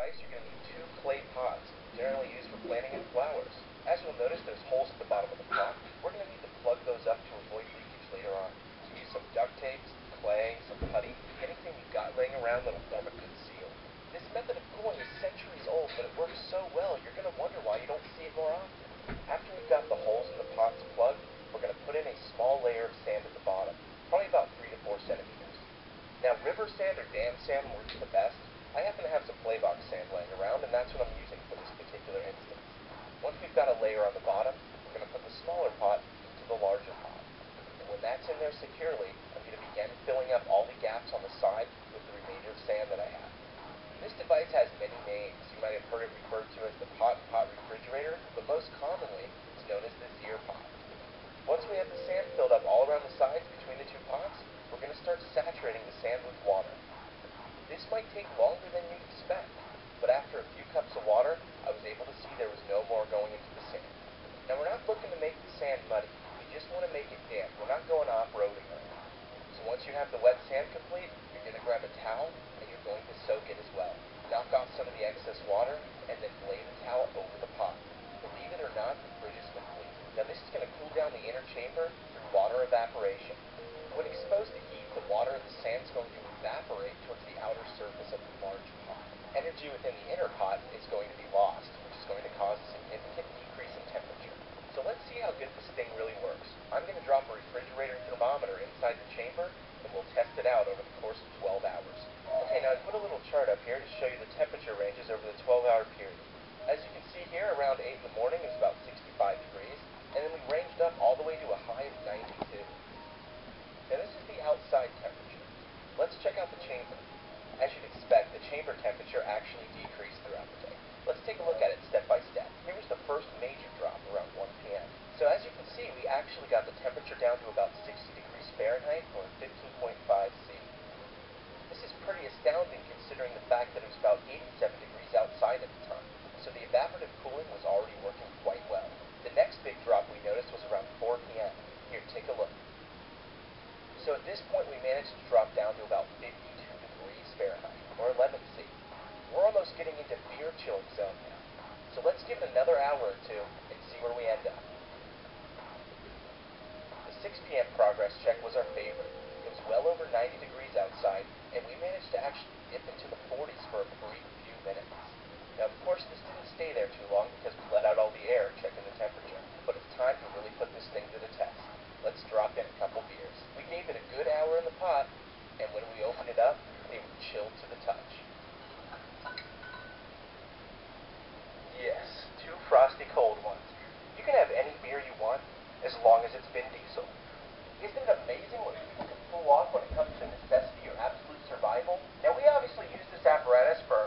device, you're going to need two clay pots, generally used for planting in flowers. As you'll notice, there's holes at the bottom of the pot. We're going to need to plug those up to avoid leakage later on. So use some duct tape, clay, some putty, anything you've got laying around that'll form a good seal. This method of cooling is centuries old, but it works so well you're going to wonder why you don't see it more often. After we've got the holes in the pots plugged, we're going to put in a small layer of sand at the bottom, probably about 3 to 4 centimeters. Now, river sand or dam sand works the best. I happen to have some play box sand laying around, and that's what I'm using for this particular instance. Once we've got a layer on the bottom, we're going to put the smaller pot into the larger pot. And when that's in there securely, I'm going to begin filling up all the gaps on the side with the remainder of sand that I have. This device has many names. You might have heard it referred to as the pot-in-pot refrigerator, but most commonly it's known as the Zero pot. Once we have the sand filled up all around the sides between the two pots, we're going to start saturating the sand with water. This might take longer than you'd expect, but after a few cups of water, I was able to see there was no more going into the sand. Now, we're not looking to make the sand muddy. We just want to make it damp. We're not going off-roading or anything. So once you have the wet sand complete, you're going to grab a towel, and you're going to soak it as well. Knock off some of the excess water, and then lay the towel over the pot. Believe it or not, the fridge is complete. Now, this is going to cool down the inner chamber through water evaporation. When exposed to heat, the water in the sand is going to evaporate towards the outer surface of the large pot. Energy within the inner pot is going to be lost, which is going to cause a significant decrease in temperature. So let's see how good this thing really works. I'm going to drop a refrigerator thermometer inside the chamber, and we'll test it out over the course of 12 hours. Okay, now I put a little chart up here to show you the temperature ranges over the 12-hour period. As you can see here, around 8 in the morning is about 65 degrees, and then we ranged up all the way to a high of 92. Now this is the outside temperature. Let's check out the chamber. As you'd expect, the chamber temperature actually decreased throughout the day. Let's take a look at it step by step. Here was the first major drop around 1 p.m. So as you can see, we actually got the temperature down to about 60 degrees Fahrenheit or 15.5 C. This is pretty astounding considering the fact that it was about 87 degrees outside at the time. So the evaporative cooling was already working quite well. The next big drop we noticed was around 4 p.m. Here, take a look. So at this point, we managed to drop down to about 52 degrees Fahrenheit, or 11 C. We're almost getting into beer chilling zone now. So let's give it another hour or two and see where we end up. The 6 p.m. progress check was our favorite. It was well over 90 degrees outside, and we managed to actually dip into the 40s for a brief few minutes. Now, of course, this didn't stay there too long because we let out all the air checking the temperature, but it's time to really put this thing to the test. Let's drop in a couple beers. We gave it a good hour in the pot, and when we opened it up, they were chilled to the touch. Yes, 2 frosty cold ones. You can have any beer you want, as long as it's Vin Diesel. Isn't it amazing what people can pull off when it comes to necessity or absolute survival? Now, we obviously use this apparatus for